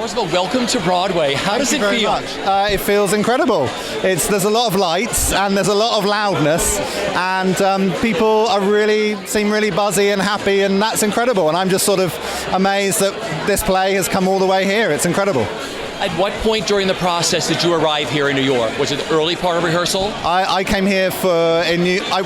First of all, welcome to Broadway. How does it feel? It feels incredible. There's a lot of lights and there's a lot of loudness, and people seem really buzzy and happy, and that's incredible. And I'm just sort of amazed that this play has come all the way here. It's incredible. At what point during the process did you arrive here in New York? Was it the early part of rehearsal? I came here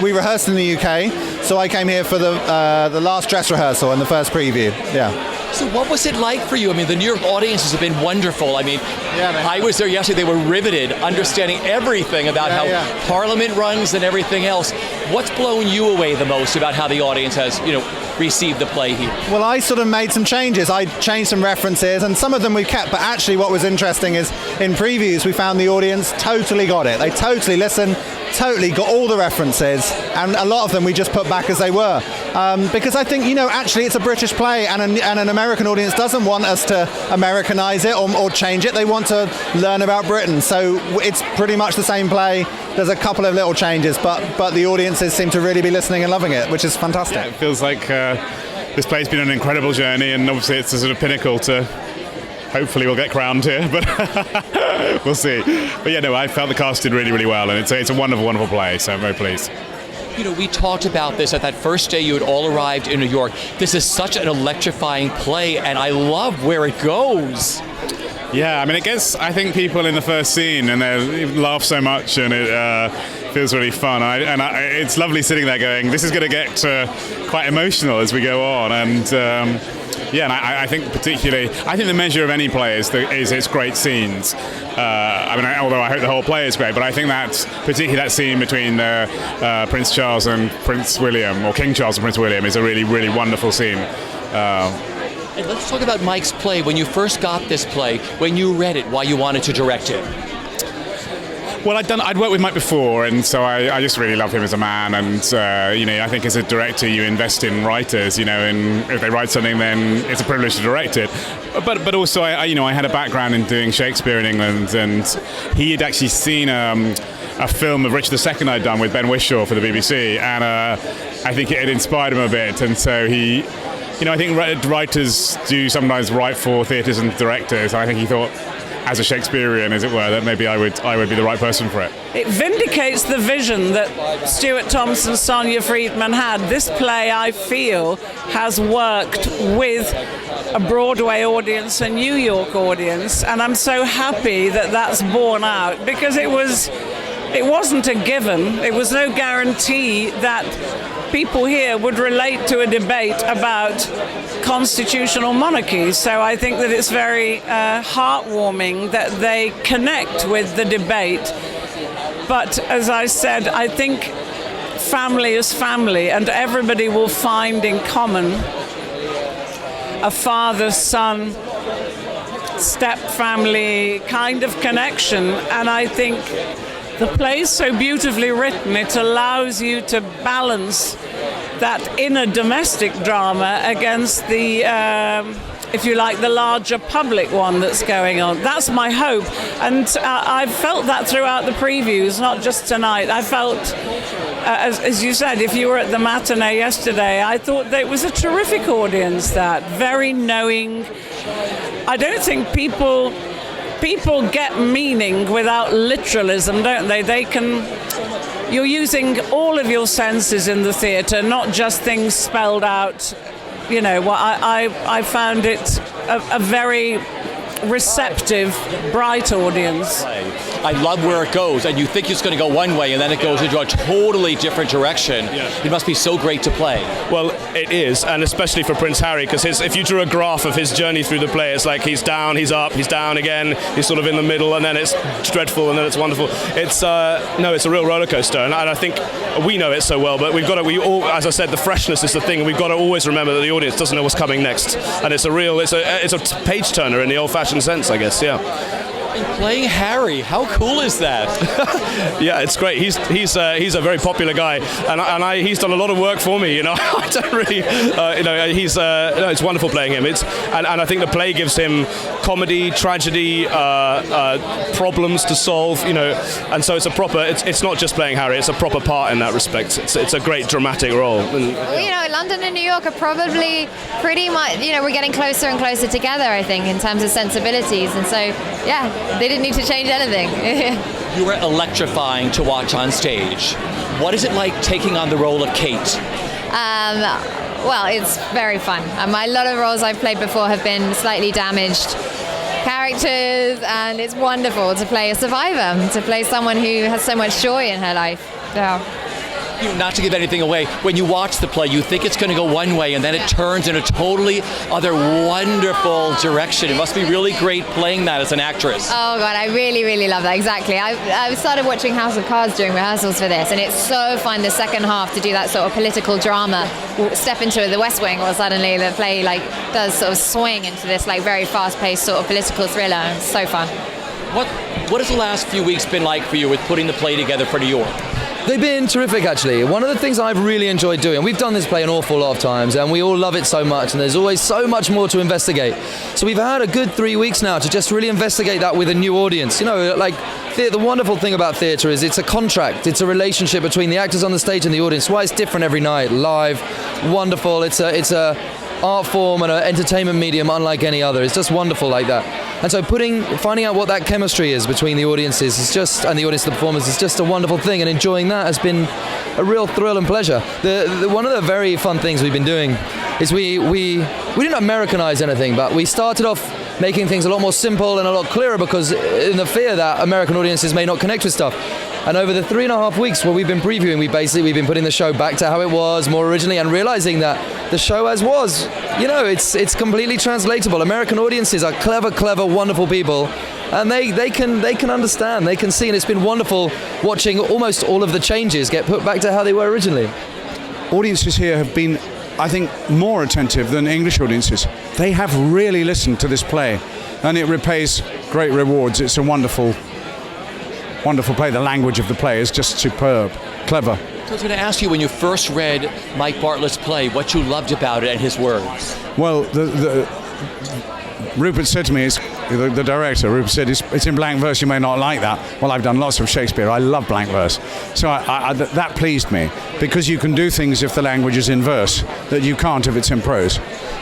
we rehearsed in the UK, so I came here for the last dress rehearsal and the first preview. Yeah. So what was it like for you? I mean, the New York audiences have been wonderful. I mean, I was there yesterday. They were riveted, understanding everything about how Parliament runs and everything else. What's blown you away the most about how the audience has, received the play here? Well, I sort of made some changes. I changed some references, and some of them we kept, but actually what was interesting is in previews we found the audience totally got it. They totally listened, totally got all the references, and a lot of them we just put back as they were. Because I think, actually it's a British play, and an American audience doesn't want us to Americanize it or change it. They want to learn about Britain. So it's pretty much the same play. There's a couple of little changes, but the audiences seem to really be listening and loving it, which is fantastic. Yeah, it feels like this play's been an incredible journey, and obviously it's a sort of pinnacle to... Hopefully we'll get crowned here, but we'll see. But I felt the cast did really, really well, and it's a wonderful, wonderful play, so I'm very pleased. We talked about this at that first day you had all arrived in New York. This is such an electrifying play, and I love where it goes. Yeah, I mean, it gets, I think, people in the first scene, and they laugh so much, and it feels really fun. It's lovely sitting there going, this is going to get quite emotional as we go on, and... and I think particularly, the measure of any play is its great scenes. Although I hope the whole play is great, but I think that particularly that scene between Prince Charles and Prince William, or King Charles and Prince William, is a really, really wonderful scene. And let's talk about Mike's play. When you first got this play, when you read it, why you wanted to direct it. Well, I'd worked with Mike before, and so I just really love him as a man. And I think as a director, you invest in writers. And if they write something, then it's a privilege to direct it. But also, I had a background in doing Shakespeare in England, and he had actually seen a film of Richard II I'd done with Ben Whishaw for the BBC, and I think it had inspired him a bit. And so he, I think writers do sometimes write for theatres and directors. And I think he thought, as a Shakespearean, as it were, that maybe I would be the right person for it. It vindicates the vision that Stuart Thompson, Sonia Friedman had. This play, I feel, has worked with a Broadway audience, a New York audience, and I'm so happy that that's borne out, because it wasn't a given. It was no guarantee that people here would relate to a debate about constitutional monarchy. So I think that it's very heartwarming that they connect with the debate. But as I said, I think family is family, and everybody will find in common a father-son, step-family kind of connection. And I think the play's so beautifully written, it allows you to balance that inner domestic drama against the, if you like, the larger public one that's going on. That's my hope. And I've felt that throughout the previews, not just tonight. I felt, as you said, if you were at the matinee yesterday, I thought that it was a terrific audience, that very knowing. I don't think people get meaning without literalism, don't they? You're using all of your senses in the theatre, not just things spelled out. I found it a very receptive, bright audience. I love where it goes, and you think it's going to go one way, and then it goes into a totally different direction. It must be so great to play. Well, it is, and especially for Prince Harry, because if you drew a graph of his journey through the play, it's like he's down, he's up, he's down again, he's sort of in the middle, and then it's dreadful, and then it's wonderful. It's it's a real roller coaster, and I think we know it so well, but we all, as I said, the freshness is the thing, and we've got to always remember that the audience doesn't know what's coming next, and it's a page turner in the old-fashioned sense, I guess. Playing Harry, how cool is that? Yeah, it's great. He's a very popular guy, and he's done a lot of work for me. I don't really, it's wonderful playing him. And I think the play gives him comedy, tragedy, problems to solve. And so it's not just playing Harry. It's a proper part in that respect. It's a great dramatic role. London and New York are probably pretty much. We're getting closer and closer together, I think, in terms of sensibilities, and so yeah. They didn't need to change anything. You were electrifying to watch on stage. What is it like taking on the role of Kate? Well, it's very fun. A lot of roles I've played before have been slightly damaged characters, and it's wonderful to play a survivor, to play someone who has so much joy in her life. Yeah. Not to give anything away, when you watch the play, you think it's going to go one way, and then it turns in a totally other wonderful direction. It must be really great playing that as an actress. Oh God, I really, really love that. Exactly. I started watching House of Cards during rehearsals for this, and it's so fun the second half to do that sort of political drama. Step into the West Wing, or suddenly the play does sort of swing into this very fast-paced sort of political thriller. It's so fun. What has the last few weeks been like for you with putting the play together for New York? They've been terrific, actually. One of the things I've really enjoyed doing, we've done this play an awful lot of times, and we all love it so much, and there's always so much more to investigate. So we've had a good 3 weeks now to just really investigate that with a new audience. The wonderful thing about theatre is it's a contract. It's a relationship between the actors on the stage and the audience. Why it's different every night, live, wonderful. It's a art form and an entertainment medium unlike any other. It's just wonderful like that. And so finding out what that chemistry is between the audiences and the audience, the performers, is just a wonderful thing, and enjoying that has been a real thrill and pleasure. One of the very fun things we've been doing is we didn't Americanize anything, but we started off making things a lot more simple and a lot clearer, because in the fear that American audiences may not connect with stuff. And over the 3.5 weeks where we've been previewing, we've been putting the show back to how it was more originally, and realizing that the show as was, it's completely translatable. American audiences are clever, wonderful people, and they can understand, they can see, and it's been wonderful watching almost all of the changes get put back to how they were originally. Audiences here have been, I think, more attentive than English audiences. They have really listened to this play, and it repays great rewards. It's a wonderful play. The language of the play is just superb, clever. So I was going to ask you, when you first read Mike Bartlett's play, what you loved about it and his words. Well, Rupert said to me, the director, Rupert said, it's in blank verse, you may not like that. Well, I've done lots of Shakespeare, I love blank verse. So that pleased me, because you can do things if the language is in verse that you can't if it's in prose.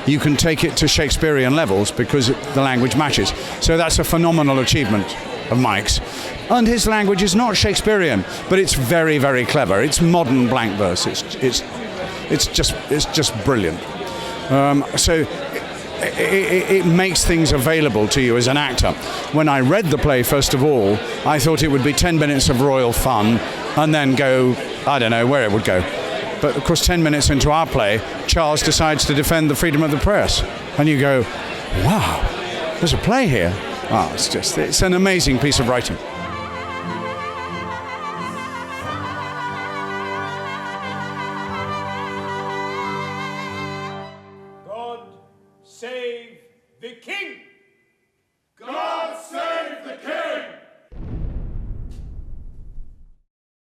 You can take it to Shakespearean levels because the language matches. So that's a phenomenal achievement of Mike's. And his language is not Shakespearean, but it's very, very clever. It's modern blank verse. It's just brilliant. So it makes things available to you as an actor. When I read the play, first of all, I thought it would be 10 minutes of royal fun and then go, I don't know where it would go. But of course, 10 minutes into our play, Charles decides to defend the freedom of the press. And you go, wow, there's a play here. Oh, it's an amazing piece of writing.